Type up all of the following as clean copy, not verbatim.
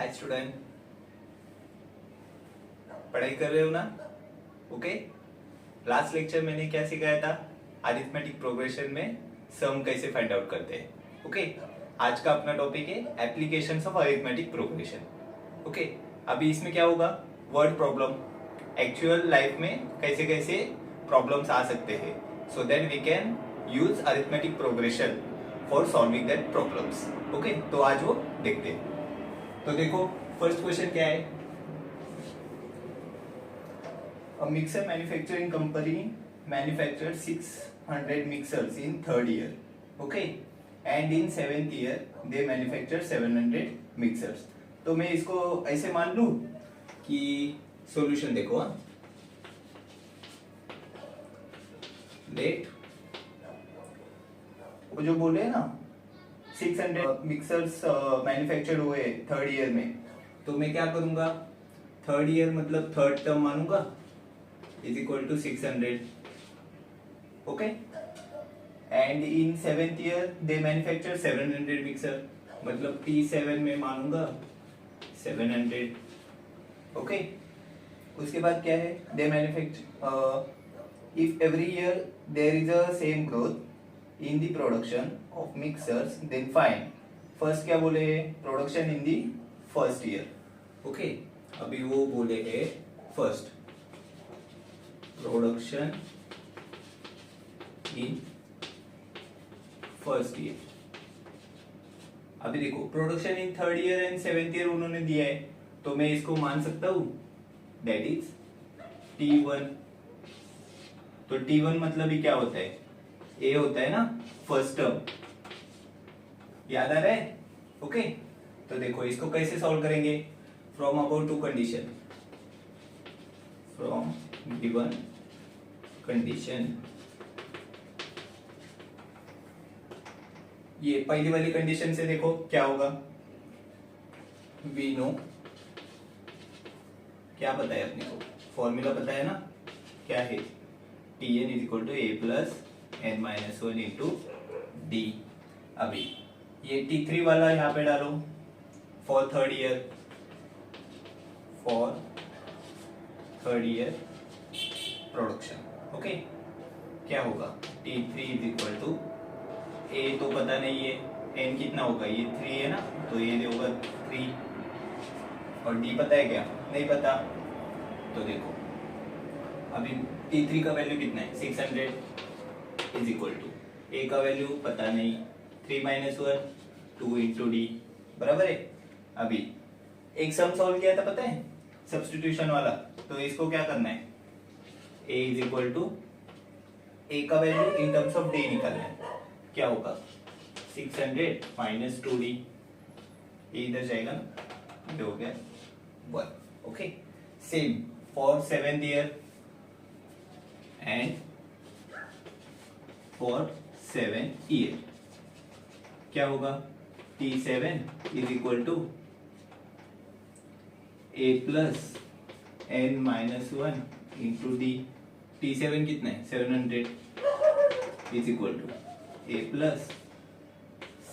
Hi student, पढ़ाई कर रहे हो ना? ओके। लास्ट लेक्चर मैंने क्या सिखाया था? अरिथमेटिक प्रोग्रेशन में सम कैसे फाइंड आउट करते हैं। ओके। आज का अपना टॉपिक है applications of arithmetic progression. Okay. अभी इसमें क्या होगा? वर्ड प्रॉब्लम, एक्चुअल लाइफ में कैसे कैसे प्रॉब्लम्स आ सकते हैं, so that we can use arithmetic progression for solving that problems. Okay, तो आज वो देखते हैं। तो देखो, फर्स्ट क्वेश्चन क्या है? A mixer manufacturing company manufactured 600 mixers in third year, okay, and in seventh year they manufactured 700 mixers. तो मैं इसको ऐसे मान लूं कि सॉल्यूशन देखो, लेट वो जो बोले ना 600 मिक्सर्स मैन्युफैक्चर हुए थर्ड ईयर में, तो मैं क्या करूंगा? थर्ड ईयर मतलब थर्ड टर्म मानूंगा is equal to 600, okay, and in seventh year they manufacture 700 mixer, मतलब T7 में मानूंगा 700, okay. उसके बाद क्या है? they manufacture if every year there is a same growth in the production of mixers, then find first क्या बोले? production in the first year, okay. अभी वो बोले है first production in first year. अभी देखो, production in third year and seventh year उन्होंने दिया है, तो मैं इसको मान सकता हूं दैट इज T1। तो T1 मतलब ही क्या होता है? ए होता है ना, फर्स्ट टर्म। याद आ रहा है? ओके। तो देखो, इसको कैसे सॉल्व करेंगे? From about two condition, from given condition. ये पहली वाली कंडीशन से देखो क्या होगा। वी नो, क्या पता है अपने को? फॉर्मूला पता है ना, क्या है? Tn is equal to a plus n minus one into d. अभी ये T3 वाला यहाँ पे डालो for third year, for third year production. Okay, क्या होगा? T3 इज इक्वल टू ए तो पता नहीं है, एन कितना होगा? ये 3 है ना, तो ये होगा 3, और डी पता है क्या? नहीं पता। तो देखो, अभी T3 का वैल्यू कितना है? 600 इज इक्वल टू ए का वैल्यू पता नहीं, 3 माइनस 1 2 इंटू डी, बराबर है। अभी एक सम सॉल्व किया था, पता है, सब्स्टिट्यूशन वाला। तो इसको क्या करना है? a इज इक्वल टू ए का value in terms of D निकालना है। क्या होगा? 600 माइनस 2d, ये इधर जाएगा ना, ये हो गया 1। Okay, same for seventh year and for 7th year क्या होगा? T7 is equal to a plus n minus one into d. T7 कितना है? 700 is equal to a plus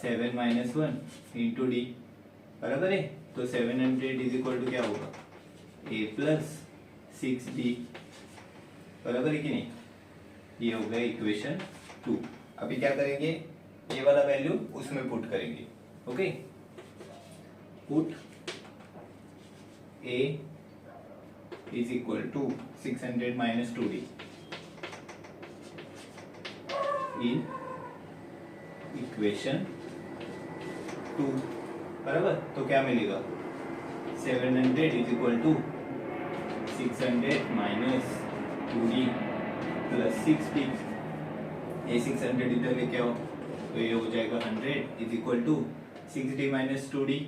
7 minus one into d, बराबर है। तो 700 इज इक्वल टू क्या होगा? ए plus 6d, बराबर है कि नहीं? ये हो गया इक्वेशन 2। अभी क्या करेंगे? ये वाला वैल्यू उसमें पुट करेंगे। Okay, put A is equal to 600 minus 2d in equation 2, बराबर। तो क्या मिलेगा? 700 is equal to 600 minus 2d plus 6d। ये 600 इधर लेके आओ, तो ये हो जाएगा 100 is equal to 6d minus 2d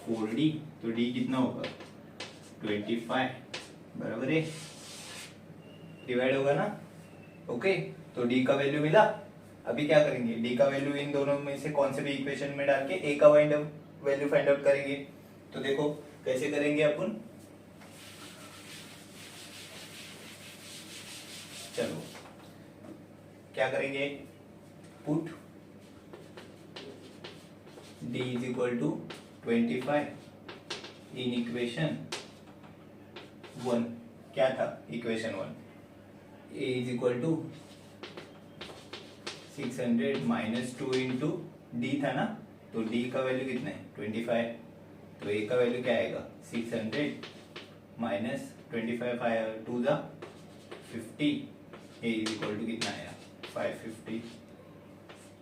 4d। तो d कितना होगा? 25, बराबर है। डिवाइड होगा ना? ओके, तो डी का वैल्यू मिला। अभी क्या करेंगे? डी का वैल्यू इन दोनों में से कौन से भी इक्वेशन में डाल के ए का वैल्यू फाइंड आउट करेंगे। तो देखो कैसे करेंगे अपन। चलो क्या करेंगे? Put d is equal to 25 in equation 1 क्या था, equation 1 a is equal to 600 minus 2 into d था ना, तो d का वैल्यू कितना है 25, तो a का वैल्यू क्या आएगा 600 minus 25 to the 50, a is equal to कितना आया 550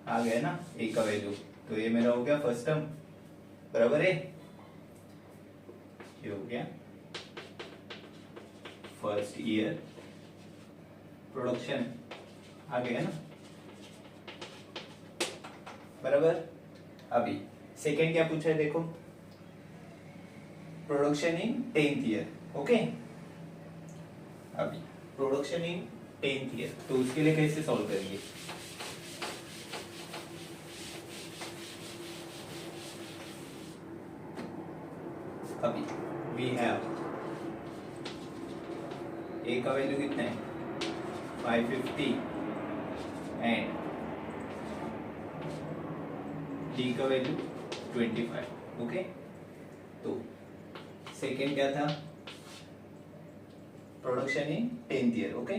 आ गया ना a का वैल्यू, तो ये मेरा हो गया फर्स्ट टर्म बराबर है, ये हो गया फर्स्ट ईयर प्रोडक्शन आ गया ना बराबर। अभी सेकेंड क्या पूछा है देखो, production in 10th year, okay. अभी प्रोडक्शन इन 10th ईयर, तो उसके लिए कैसे सॉल्व करेंगे, अभी वी हैव ए का वैल्यू कितना है 550 एंड डी का वैल्यू 25, ओके। तो सेकेंड क्या था, production in 10th year, okay.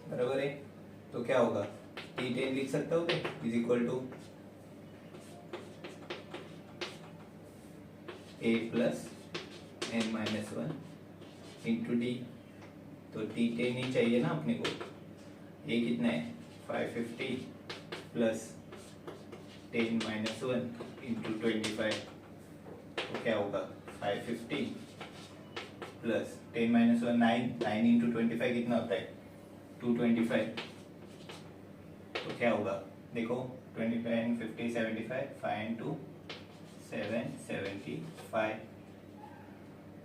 बराबर है, तो क्या होगा T10 लिख सकते हो is equal to a plus n minus 1 into d, तो T10 ही चाहिए ना अपने को, a कितना है 550 प्लस 10 माइनस 1 इंटू 25, तो क्या होगा 550 प्लस 10 माइनस 1 9 इंटू 25 कितना होता है 225, तो क्या होगा देखो 25 50 75 5 इंटू 775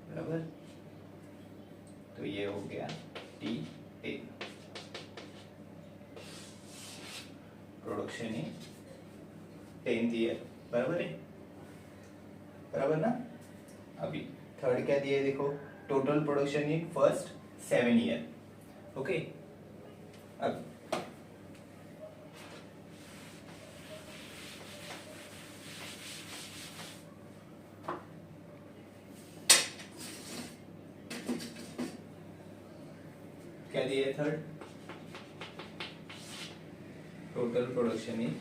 बराबर, तो ये हो गया T10 production in 10th year, बराबर है, बराबर ना। अभी थर्ड क्या दिया है देखो, total production in first 7 year, okay. अब क्या दिया है third, total production in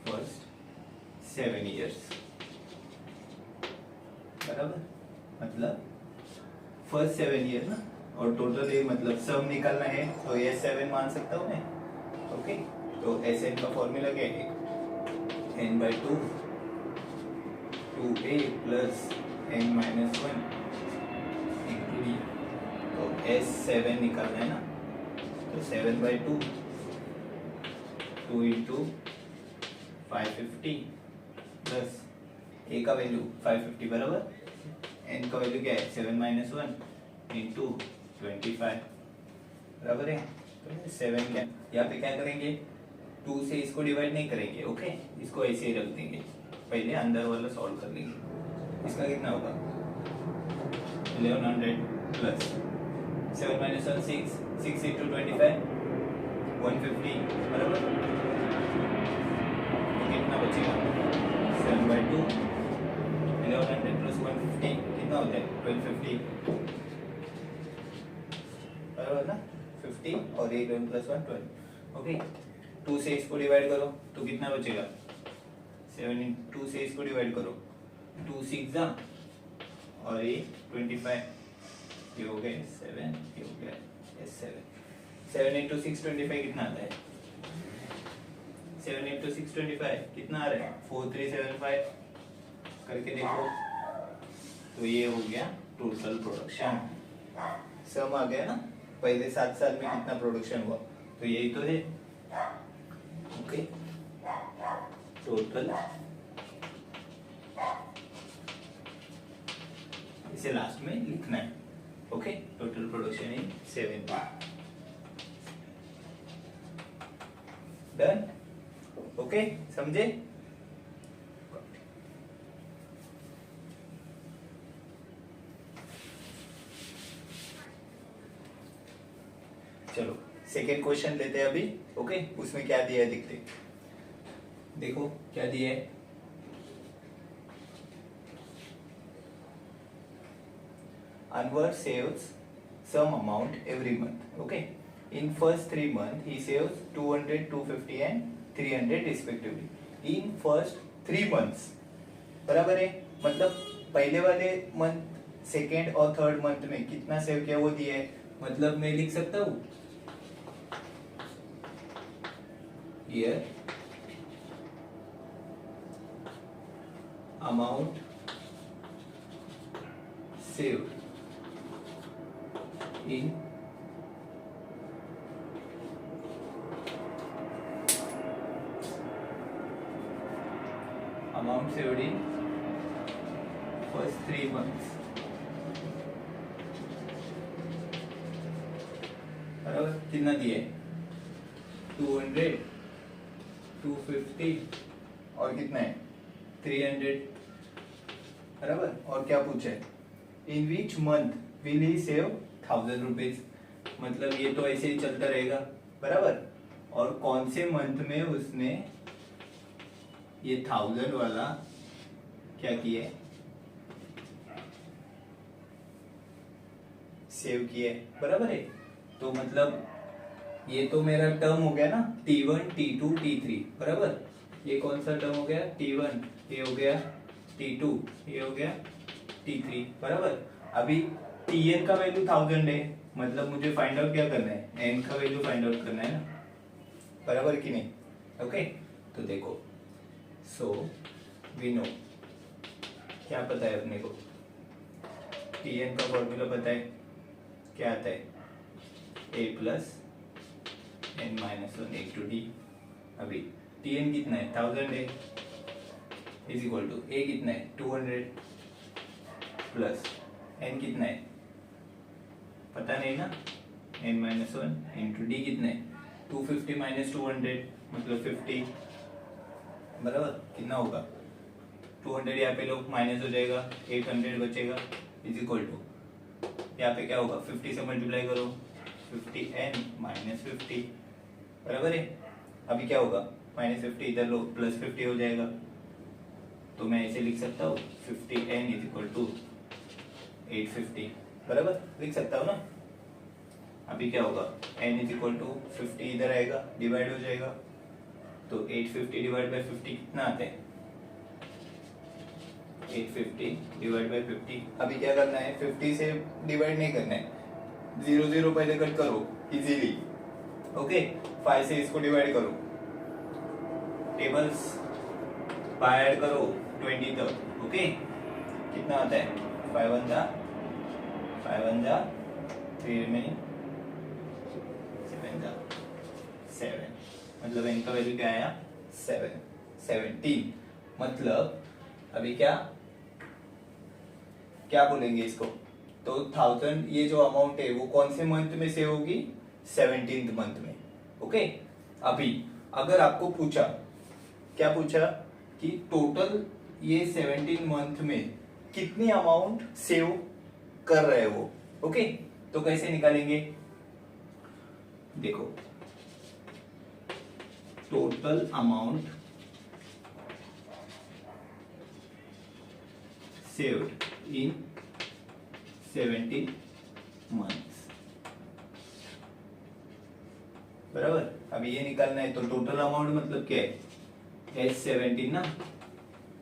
first 7 years, बराबर, मतलब फर्स्ट 7 ईयर ना, और टोटल ये मतलब सब निकालना है, तो ये 7 मान सकता हूँ मैं, ओके। तो SN का फॉर्मूला क्या है, n/2 2a plus n minus 1 into d, तो S7 निकालना है ना, तो 7/2 2 इंटू 550 प्लस a का वैल्यू 550 बराबर, n का वैल्यू क्या है 7 माइनस 1 इंटू 25 बराबर है, तो 7 क्या यहाँ पे क्या करेंगे 2 से इसको डिवाइड नहीं करेंगे, ओके, इसको ऐसे ही रख देंगे, पहले अंदर वाला सॉल्व कर लेंगे। इसका कितना होगा 1100 प्लस 7 माइनस 1 6 इंटू 25 150 बराबर, तो कितना बचेगा 7/2 1100 प्लस 150 कितना होता है 1250 बराबर ना, 50 और 8 प्लस 1 12, ओके। 2 से इसको डिवाइड करो तो कितना बचेगा 7 2 से इसको डिवाइड करो 2 6 जा और ये 25, ये हो गए 7, ये हो गया 7 इंटू 6 25 कितना आता है 7 इंटू 6 25 कितना आ रहा है 4375 करके देखो, तो ये हो गया टोटल प्रोडक्शन, सम आ गया ना, पहले 7 साल में कितना प्रोडक्शन हुआ, तो यही तो है, ओके। टोटल इसे लास्ट में लिखना है, okay. Total production in 7 done, okay, समझे। चलो सेकेंड क्वेश्चन लेते हैं अभी। ओके, उसमें क्या दिया है देखते। देखो क्या दिया है, Anwar saves some amount every month. Okay, in first 3 months he saves 200, 250 and 300 respectively. In first 3 months, बराबर है, मतलब पहले वाले मंथ, सेकेंड और थर्ड मंथ में कितना सेव किया वो दिया है। मतलब मैं लिख सकता हूँ here amount saved in first 3 months, बराबर कितना दिए 200, 250 और कितना है 300, बराबर। और क्या पूछा है, in which month will he save 1000 rupees, मतलब ये तो ऐसे ही चलता रहेगा, बराबर। और कौन से मंथ में उसने ये 1000 वाला क्या किया, सेव किया, बराबर है। तो मतलब ये तो मेरा टर्म हो गया ना T1, T2, T3, बराबर। ये कौन सा टर्म हो गया T1, ये हो गया T2, ये हो गया T3, बराबर। अभी Tn का वैल्यू 1000 है, मतलब मुझे फाइंड आउट क्या करना है, n का वैल्यू फाइंड आउट करना है ना, बराबर कि नहीं। ओके, तो देखो, सो वी नो, क्या पता है अपने को, Tn का फॉर्मूला पता है, क्या आता है a प्लस n माइनस 1 एक टू डी। अभी Tn कितना है 1000 है, इज इक्वल टू a कितना है 200 प्लस n कितना है पता नहीं ना, n माइनस 1 इंटू डी कितना है 250 माइनस 200 मतलब 50, बराबर। कितना होगा 200, यहाँ पे लोग माइनस हो जाएगा, 800 बचेगा, इज इक्वल टू यहाँ पे क्या होगा 50 से मल्टीप्लाई करो 50n माइनस 50, बराबर है। अभी क्या होगा -50 इधर लो प्लस 50 हो जाएगा, तो मैं ऐसे लिख सकता हूँ 50n इज इक्वल टू 850, बराबर लिख सकता हूँ ना। अभी क्या होगा n इज इक्वल टू 50 इधर आएगा, डिवाइड हो जाएगा, तो 850 डिवाइड बाई 50 कितना आता है 850 डिवाइड बाई 50। अभी क्या करना है 50 से डिवाइड नहीं करना है, 0 0 पहले कट करो इजीली। ओके, 5 से इसको डिवाइड करो, टेबल्स बाय ऐड करो 20 तक। ओके, कितना आता है 5 1 जा 3 में 7 जा 7, मतलब इनका वैल्यू क्या आया 17। मतलब अभी क्या बोलेंगे इसको, तो 1000 ये जो अमाउंट है वो कौन से मंथ में सेव होगी 17th मंथ में। ओके, अभी अगर आपको पूछा, क्या पूछा कि टोटल ये 17 मंथ में कितनी अमाउंट सेव कर रहे हो, ओके, तो कैसे निकालेंगे, देखो total amount saved in 17 months, बराबर। अभी ये निकालना है, तो टोटल अमाउंट मतलब क्या है S17 ना,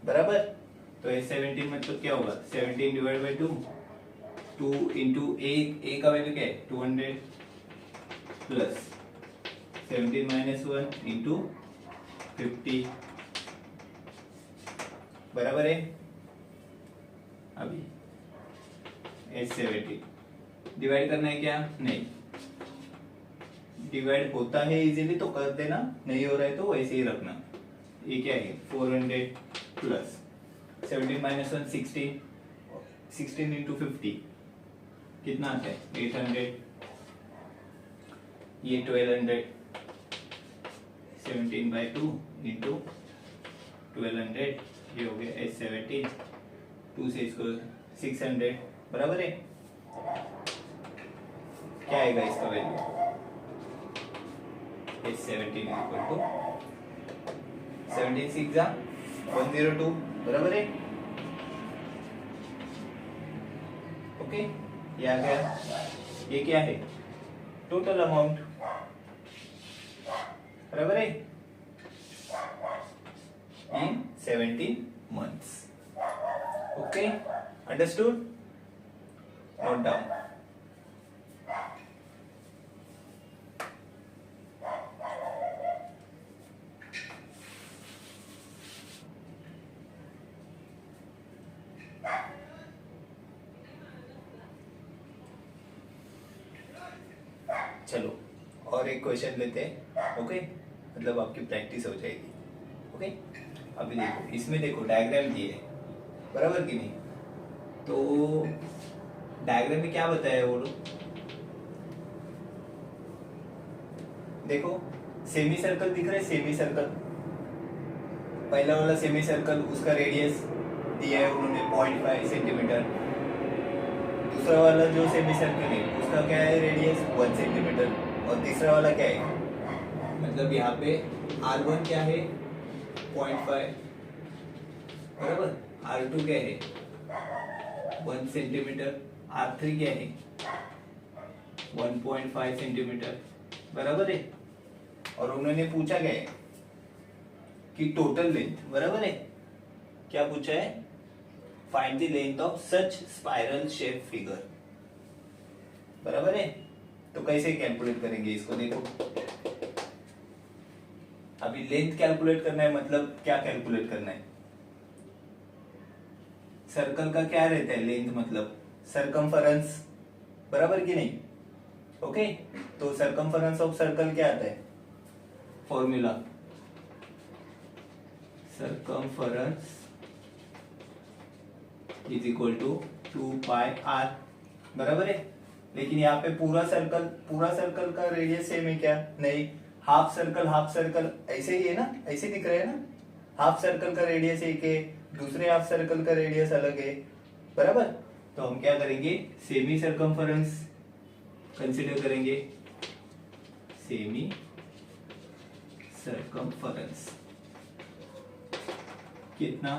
बराबर। तो S17 मतलब क्या होगा 17 डिवाइड बाई 2 इंटू ए का वैल्यू क्या है 200 प्लस 17 माइनस 1 इंटू 50, बराबर है। अभी S17 डिवाइड करना है क्या, नहीं, डिवाइड होता है इजीली तो कर देना, नहीं हो रहा है तो वैसे ही रखना। ये क्या है 400 प्लस 17 माइनस 1 16 इंटू 50 कितना आता है 800, ये 1200, 17 बाई 2 इंटू 1200, ये हो गया S17, 2 से इसको 600, बराबर है। क्या आएगा इसका वैल्यू is 17 equal to 17 6 102 बराबर है। ओके, ये आ गया। ये क्या है? टोटल अमाउंट, बराबर है, इन 17 months। Okay, understood? Note down. चलो और एक क्वेश्चन लेते हैं। ओके, मतलब आपकी प्रैक्टिस हो जाएगी। ओके, अभी देखो, इसमें देखो डायग्राम दिए है, बराबर कि नहीं? तो डायग्राम में क्या बताया है वो लोग? देखो सेमी सर्कल दिख रहा है, सेमी सर्कल, पहला वाला सेमी सर्कल, उसका रेडियस दिया है उन्होंने 0.5 सेंटीमीटर। दूसरा वाला जो सेमी सर्कल है उसका क्या है रेडियस 1 सेंटीमीटर। और तीसरा वाला क्या है, मतलब यहाँ पे R1 क्या है 0.5, बराबर, R2 क्या है 1 सेंटीमीटर, R3 क्या है 1.5 सेंटीमीटर, बराबर है। और उन्होंने पूछा क्या है कि टोटल लेंथ, बराबर है, क्या पूछा है? Find the length of such spiral shape figure, बराबर है। तो कैसे कैलकुलेट करेंगे इसको? देखो अभी लेंथ कैलकुलेट करना है, मतलब क्या कैलकुलेट करना है? सर्कल का क्या रहता है लेंथ, मतलब सरकमफरेंस, बराबर कि नहीं? ओके, तो सरकमफरेंस ऑफ सर्कल क्या आता है? Formula circumference is equal to 2πr, बराबर है। लेकिन यहाँ पे पूरा सर्कल का रेडियस सेम है क्या? नहीं, हाफ सर्कल ऐसे ही है ना, ऐसे दिख रहा है ना, हाफ सर्कल का रेडियस एक है, दूसरे हाफ सर्कल का रेडियस अलग है, बराबर। तो हम क्या करेंगे, सेमी सर्कमफरेंस कंसीडर करेंगे, सेमी सर्कमफरेंस कितना,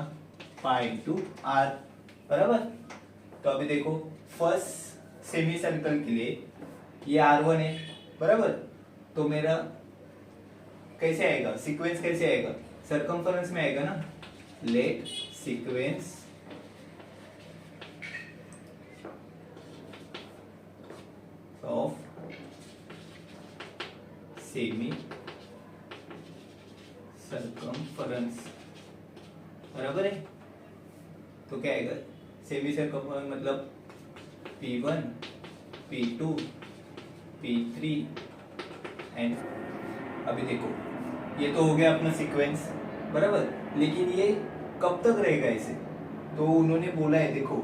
पाई इंटू आर, बराबर। तो अभी देखो फर्स्ट सेमी सर्कल के लिए ये R1 है, बराबर। तो मेरा कैसे आएगा, सीक्वेंस कैसे आएगा? सर्कमफरेंस में आएगा ना, let sequence of semi circumference, बराबर है। तो क्या आएगा, सेमी सर्कमफरेंस मतलब P1 P2 P3 एंड अभी देखो ये तो हो गया अपना सीक्वेंस, बराबर। लेकिन ये कब तक रहेगा ऐसे? तो उन्होंने बोला है, देखो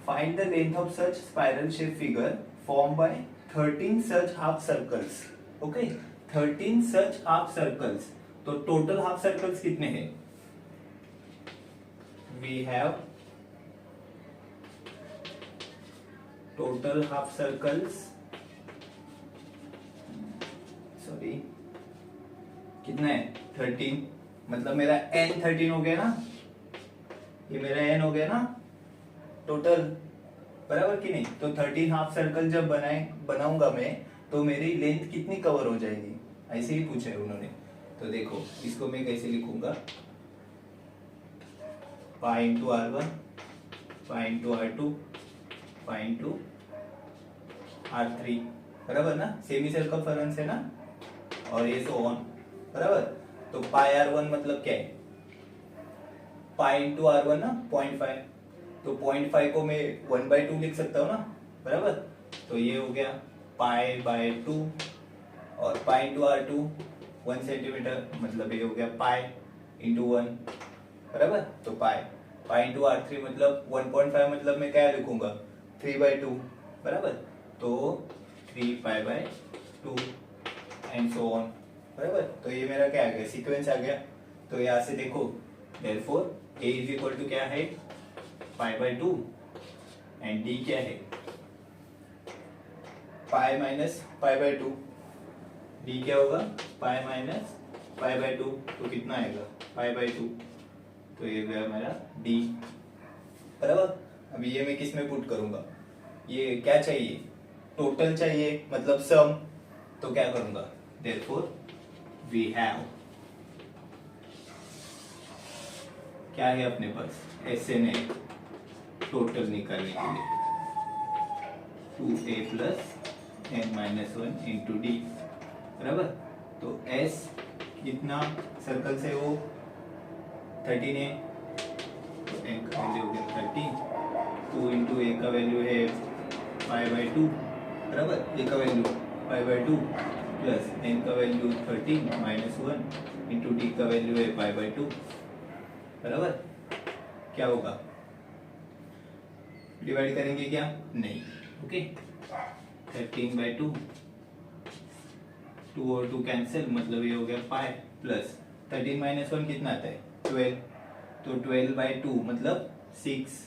find the length of such spiral shape figure form by 13 such half circles. Okay, 13 such half circles. तो टोटल हाफ सर्कल्स कितने हैं? We have total half circles, sorry कितना है 13, मतलब मेरा n 13 हो गया ना, ये मेरा n हो गया ना टोटल, बराबर कि नहीं? तो 13 हाफ सर्कल जब बनाऊंगा मैं, तो मेरी लेंथ कितनी कवर हो जाएगी, ऐसे ही पूछा है उन्होंने। तो देखो इसको मैं कैसे लिखूंगा, pi into R1 pi into R2 pi into R3, बराबर ना, सेमी सर्कमफरेंस है ना, और ये सो ऑन, बराबर। तो पाई R1 मतलब क्या है, पाई इंटू R1 ना 0.5, तो 0.5 को मैं 1/2 लिख सकता हूँ ना, बराबर। तो ये हो गया पाई बाय 2, और पाई इंटू R2 1 सेंटीमीटर, मतलब ये हो गया पाई इंटू 1, बराबर। तो पाई इंटू R3 मतलब 1.5, मतलब मैं क्या लिखूंगा 3/2, बराबर। तो 3π/2 एंड सो ऑन, बराबर। तो ये मेरा क्या आ गया, सीक्वेंस आ गया। तो यहाँ से देखो therefore A is equal to क्या है π/2 एंड D क्या है पाई माइनस π/2, डी क्या होगा, पाई माइनस पाई बाय 2, तो कितना आएगा, पाई बाय 2, तो ये गया मेरा डी बराबर। अभी ये मैं किस में पुट करूंगा, ये क्या चाहिए, टोटल चाहिए मतलब सम, तो क्या करूंगा, देयरफॉर वी हैव, क्या है अपने पास, एसएन है टोटल निकालने के लिए, 2a plus n minus 1 into d बराबर। तो s कितना सर्कल से वो 13 है, तो n का वैल्यू हो गया 13, 2 इंटू ए का वैल्यू है पाई बाय 2 बराबर, ए का value pi by 2 plus n का वैल्यू 13 माइनस 1 इंटू डी का वैल्यू है पाई बाय 2 बराबर। क्या होगा, डिवाइड करेंगे क्या, नहीं, ओके, 13 बाय 2, 2 और 2 कैंसिल, मतलब ये हो गया पाई प्लस 13 माइनस 1 कितना आता है 12, तो 12 बाय 2 मतलब 6,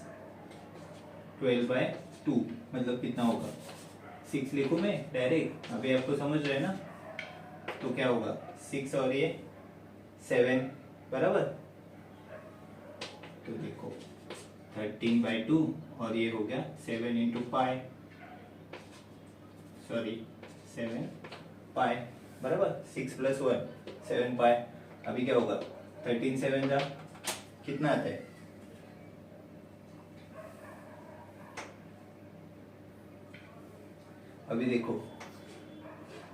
12 बाय 2 मतलब कितना होगा 6 लिखूं मैं डायरेक्ट, अभी आपको समझ रहे हैं ना, तो क्या होगा 6 और ये 7 बराबर। तो देखो 13 बाय 2 और ये हो गया 7 इंटू पाई, सॉरी 7 पाई बराबर, 6 प्लस 1 7 पाई। अभी क्या होगा 13 7 का कितना आता है, अभी देखो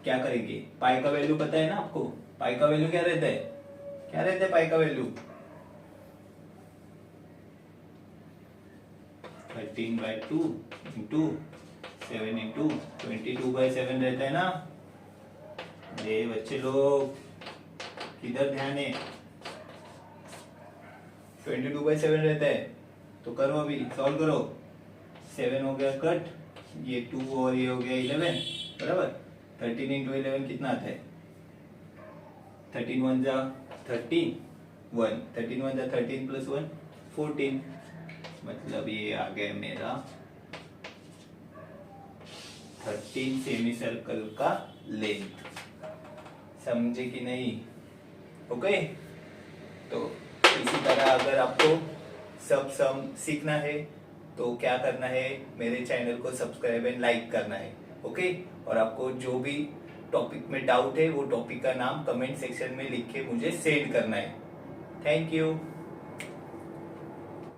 क्या करेंगे, पाई का वैल्यू पता है ना आपको, पाई का वैल्यू क्या रहता है, क्या रहता है पाई का value, 13 by 2 into 7 into 22 by 7 रहता है ना। अरे बच्चे लोग किधर ध्यान है, 22 बाय 7 रहता है, तो करो अभी सॉल्व करो, 7 हो गया कट, ये 2 और ये हो गया 11 बराबर, 13 इंटू 11 कितना आता है, 13 1 जा 13 1, 13 1 जा 13 प्लस 1 14, मतलब ये आ गया मेरा 13 सेमी सर्कल का लेंथ, समझे कि नहीं, ओके। तो इसी तरह अगर आपको सब सम सीखना है तो क्या करना है, मेरे चैनल को सब्सक्राइब एंड लाइक करना है, ओके। और आपको जो भी टॉपिक में डाउट है वो टॉपिक का नाम कमेंट सेक्शन में लिख के मुझे सेंड करना है। Thank you.